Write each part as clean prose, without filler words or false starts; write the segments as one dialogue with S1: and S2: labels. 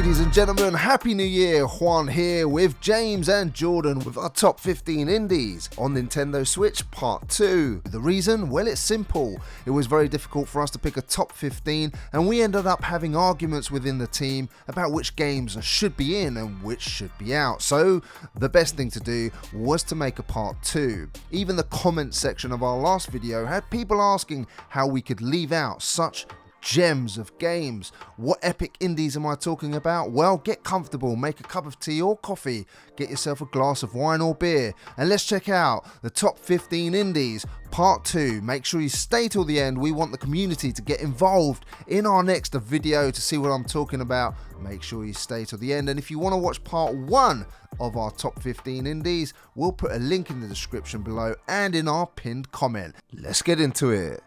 S1: Ladies and gentlemen, Happy New Year! Juan here with James and Jordan with our top 15 indies on Nintendo Switch Part 2. The reason? Well, it's simple. It was very difficult for us to pick a top 15 and we ended up having arguments within the team about which games should be in and which should be out. So the best thing to do was to make a Part 2. Even the comment section of our last video had people asking how we could leave out such gems of games. What epic indies am I talking about? Well, get comfortable, make a cup of tea or coffee, get yourself a glass of wine or beer, and let's check out the top 15 indies part 2. Make sure you stay till the end. We want the community to get involved in our next video to see what I'm talking about. Make sure you stay till the end, and if you want to watch part 1 of our top 15 indies, we'll put a link in the description below and in our pinned comment. Let's get into it.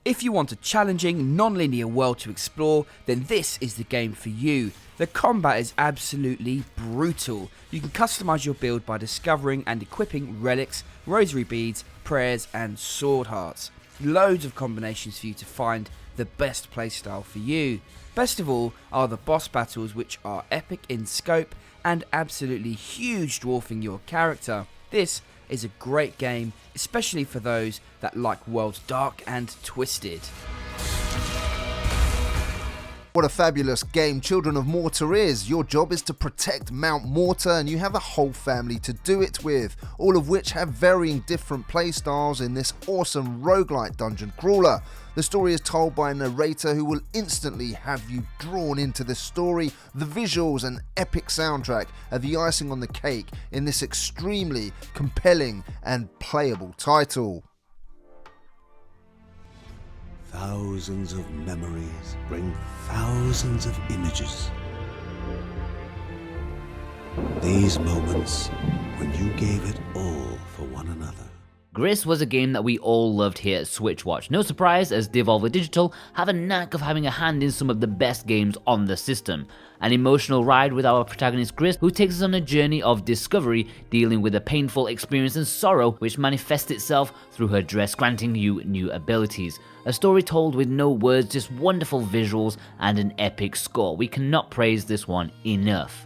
S2: If you want a challenging, non-linear world to explore, then this is the game for you. The combat is absolutely brutal. You can customise your build by discovering and equipping relics, rosary beads, prayers and sword hearts. Loads of combinations for you to find the best playstyle for you. Best of all are the boss battles, which are epic in scope and absolutely huge, dwarfing your character. This is a great game, especially for those that like worlds dark and twisted.
S1: What a fabulous game Children of Morta is. Your job is to protect Mount Mortar and you have a whole family to do it with, all of which have varying different playstyles in this awesome roguelite dungeon crawler. The story is told by a narrator who will instantly have you drawn into the story. The visuals and epic soundtrack are the icing on the cake in this extremely compelling and playable title.
S3: Thousands of memories bring thousands of images. These moments when you gave it all for one another.
S4: Gris was a game that we all loved here at SwitchWatch. No surprise, as Devolver Digital have a knack of having a hand in some of the best games on the system. An emotional ride with our protagonist Gris, who takes us on a journey of discovery, dealing with a painful experience and sorrow which manifests itself through her dress, granting you new abilities. A story told with no words, just wonderful visuals and an epic score. We cannot praise this one enough.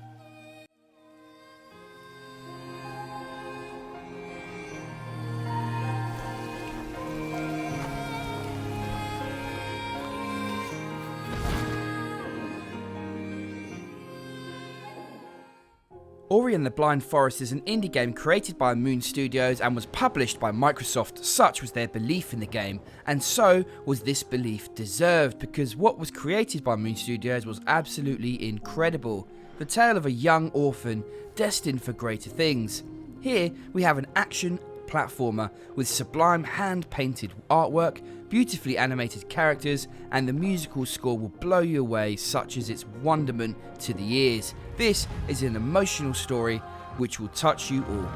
S2: Ori and the Blind Forest is an indie game created by Moon Studios and was published by Microsoft. Such was their belief in the game, and so was this belief deserved, because what was created by Moon Studios was absolutely incredible. The tale of a young orphan destined for greater things. Here we have an action platformer with sublime hand-painted artwork, beautifully animated characters, and the musical score will blow you away, such as its wonderment to the ears. This is an emotional story which will touch you all.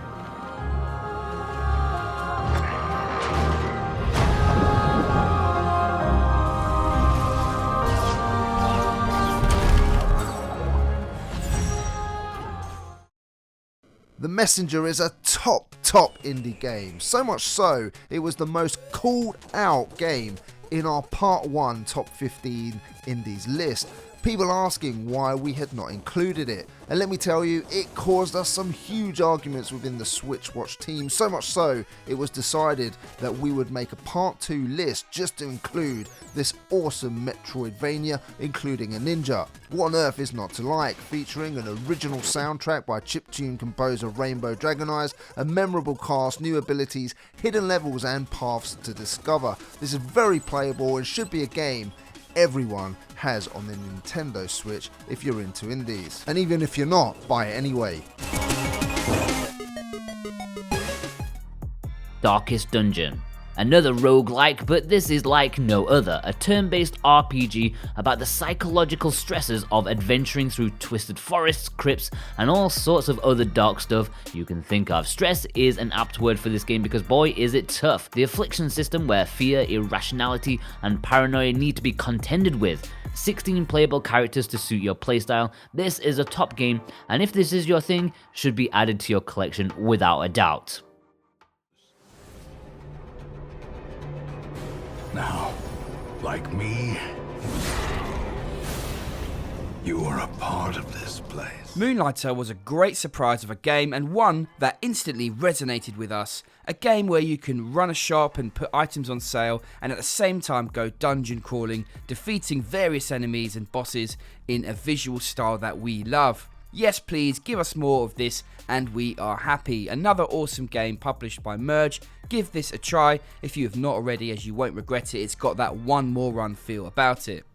S1: The Messenger is a top indie game, so much so it was the most called out game in our part 1 top 15 indies list. People asking why we had not included it, and let me tell you, it caused us some huge arguments within the SwitchWatch team, so much so it was decided that we would make a part 2 list just to include this awesome Metroidvania, including a ninja. What on earth is not to like, featuring an original soundtrack by chiptune composer Rainbow Dragon Eyes, a memorable cast, new abilities, hidden levels and paths to discover. This is very playable and should be a game everyone has on the Nintendo Switch if you're into indies. And even if you're not, buy it anyway.
S4: Darkest Dungeon. Another roguelike, but this is like no other, a turn-based RPG about the psychological stresses of adventuring through twisted forests, crypts, and all sorts of other dark stuff you can think of. Stress is an apt word for this game because boy is it tough. The affliction system where fear, irrationality, and paranoia need to be contended with. 16 playable characters to suit your playstyle. This is a top game, and if this is your thing, should be added to your collection without a doubt.
S5: Now, like me,
S3: You are a part of this place.
S2: Moonlighter was a great surprise of a game and one that instantly resonated with us. A game where you can run a shop and put items on sale and at the same time go dungeon crawling, defeating various enemies and bosses in a visual style that we love. Yes, please give us more of this and we are happy. Another awesome game published by Merge. Give this a try if you have not already, as you won't regret it. It's got that one more run feel about it.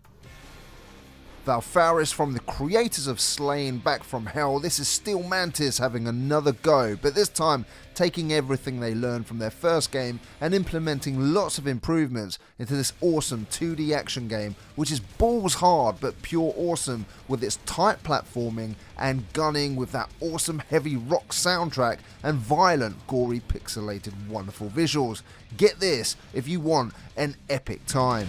S1: Valfaris, from the creators of Slain Back from Hell, this is Steel Mantis having another go, but this time taking everything they learned from their first game and implementing lots of improvements into this awesome 2D action game, which is balls hard but pure awesome with its tight platforming and gunning with that awesome heavy rock soundtrack and violent, gory, pixelated, wonderful visuals. Get this if you want an epic time.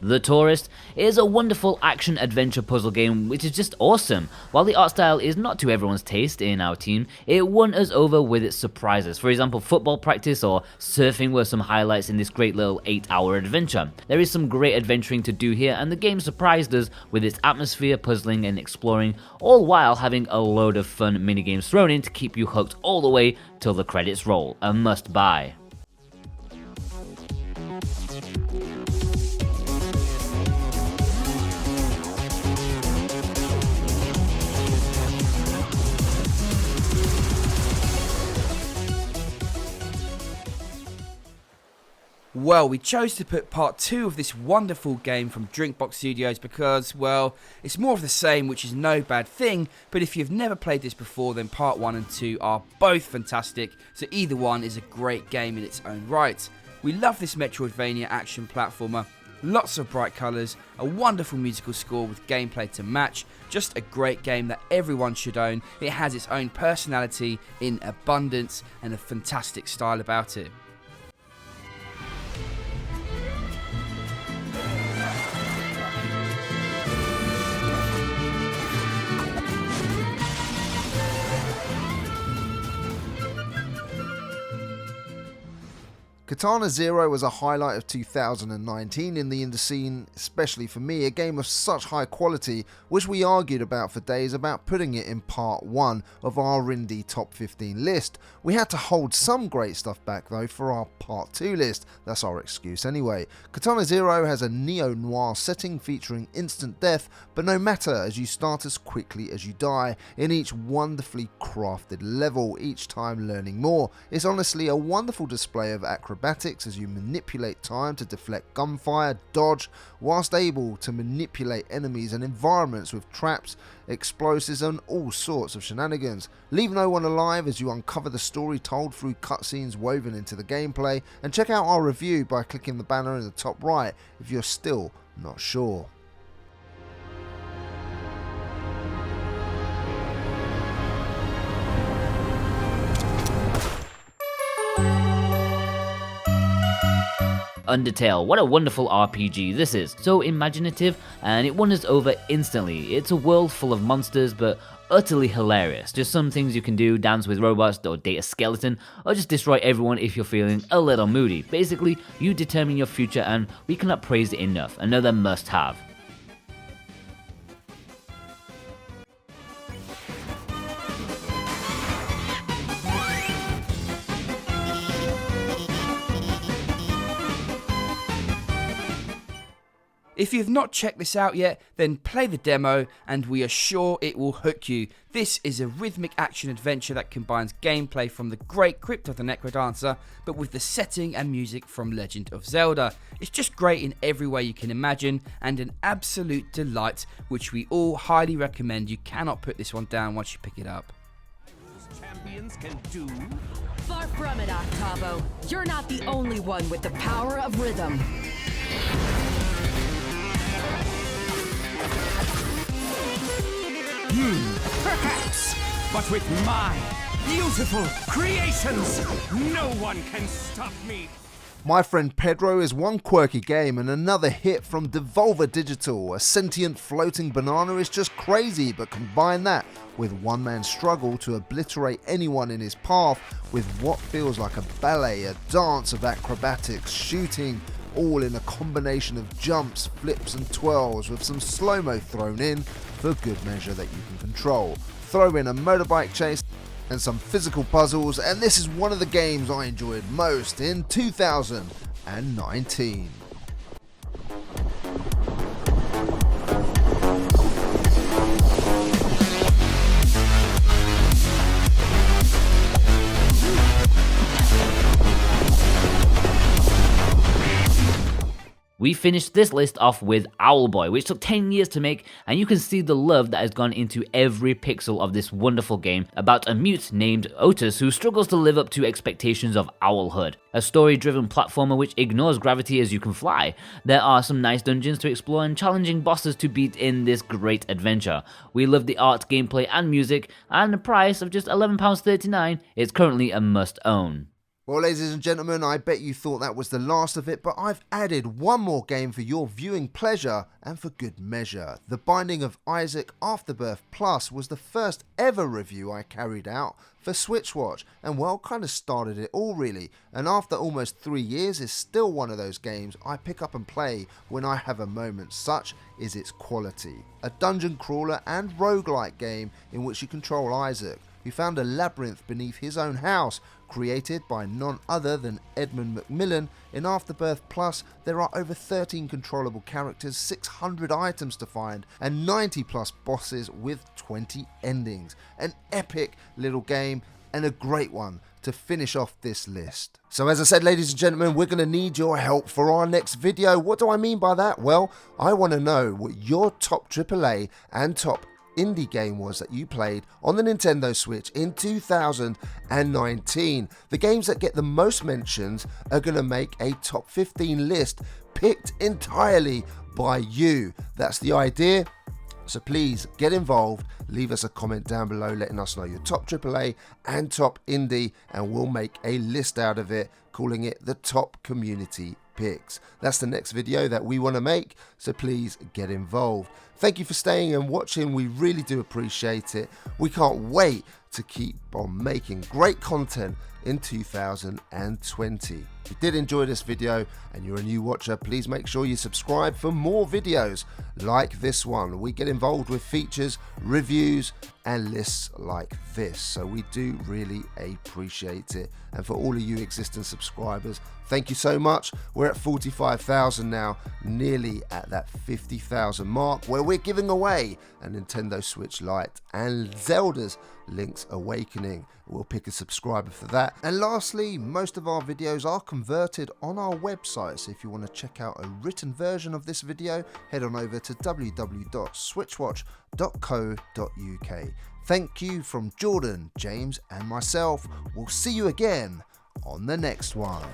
S4: The Touryst is a wonderful action-adventure puzzle game which is just awesome. While the art style is not to everyone's taste in our team, it won us over with its surprises. For example, football practice or surfing were some highlights in this great little 8-hour adventure. There is some great adventuring to do here, and the game surprised us with its atmosphere, puzzling and exploring, all while having a load of fun minigames thrown in to keep you hooked all the way till the credits roll. A must buy.
S2: Well, we chose to put part 2 of this wonderful game from Drinkbox Studios because, well, it's more of the same, which is no bad thing, but if you've never played this before, then part 1 and 2 are both fantastic, so either one is a great game in its own right. We love this Metroidvania action platformer, lots of bright colours, a wonderful musical score with gameplay to match, just a great game that everyone should own. It has its own personality in abundance and a fantastic style about it.
S1: Katana Zero was a highlight of 2019 in the indie scene, especially for me, a game of such high quality, which we argued about for days about putting it in part 1 of our indie top 15 list. We had to hold some great stuff back though for our part 2 list, that's our excuse anyway. Katana Zero has a neo-noir setting featuring instant death, but no matter, as you start as quickly as you die in each wonderfully crafted level, each time learning more. It's honestly a wonderful display of acrobatics as you manipulate time to deflect gunfire, dodge, whilst able to manipulate enemies and environments with traps, explosives and all sorts of shenanigans. Leave no one alive as you uncover the story told through cutscenes woven into the gameplay, and check out our review by clicking the banner in the top right if you're still not sure.
S4: Undertale, what a wonderful RPG this is. So imaginative, and it won us over instantly. It's a world full of monsters, but utterly hilarious. Just some things you can do, dance with robots or date a skeleton, or just destroy everyone if you're feeling a little moody. Basically, you determine your future and we cannot praise it enough. Another must-have.
S2: If you've not checked this out yet, then play the demo and we are sure it will hook you. This is a rhythmic action adventure that combines gameplay from the great Crypt of the Necrodancer, but with the setting and music from Legend of Zelda. It's just great in every way you can imagine and an absolute delight, which we all highly recommend. You cannot put this one down once you pick it up.
S5: Champions can do.
S6: Far from it, Octavo. You're not the only one with the power of rhythm.
S5: Perhaps, but with my beautiful creations, no one can stop me.
S1: My Friend Pedro is one quirky game and another hit from Devolver Digital. A sentient floating banana is just crazy, but combine that with one man's struggle to obliterate anyone in his path with what feels like a ballet, a dance of acrobatics, shooting, all in a combination of jumps, flips and twirls with some slow-mo thrown in for good measure that you can control. Throw in a motorbike chase and some physical puzzles, and this is one of the games I enjoyed most in 2019.
S4: We finished this list off with Owlboy, which took 10 years to make, and you can see the love that has gone into every pixel of this wonderful game about a mute named Otis who struggles to live up to expectations of owlhood. A story-driven platformer which ignores gravity as you can fly. There are some nice dungeons to explore and challenging bosses to beat in this great adventure. We love the art, gameplay and music, and the price of just £11.39, it's currently a must-own.
S1: Well, ladies and gentlemen, I bet you thought that was the last of it, but I've added one more game for your viewing pleasure and for good measure. The Binding of Isaac Afterbirth Plus was the first ever review I carried out for SwitchWatch, and well, kind of started it all really, and after almost 3 years is still one of those games I pick up and play when I have a moment. Such is its quality. A dungeon crawler and roguelike game in which you control Isaac, who found a labyrinth beneath his own house, created by none other than Edmund Macmillan. In Afterbirth Plus, there are over 13 controllable characters, 600 items to find, and 90 plus bosses with 20 endings. An epic little game and a great one to finish off this list. So as I said, ladies and gentlemen, we're going to need your help for our next video. What do I mean by that? Well, I want to know what your top AAA and top indie game was that you played on the Nintendo Switch in 2019. The games that get the most mentions are going to make a top 15 list picked entirely by you. That's the idea. So please get involved, leave us a comment down below letting us know your top AAA and top indie, and we'll make a list out of it, calling it the top community picks. That's the next video that we want to make, so please get involved. Thank you for staying and watching, we really do appreciate it. We can't wait to keep on making great content in 2020. If you did enjoy this video and you're a new watcher, please make sure you subscribe for more videos like this one. We get involved with features, reviews and lists like this, so we do really appreciate it. And for all of you existing subscribers, thank you so much. We're at 45,000 now, nearly at that 50,000 mark, where we're giving away a Nintendo Switch Lite and Zelda's Link's Awakening. We'll pick a subscriber for that. And lastly, most of our videos are converted on our website, so if you want to check out a written version of this video, head on over to www.switchwatch.co.uk. Thank you from Jordan, James and myself. We'll see you again on the next one.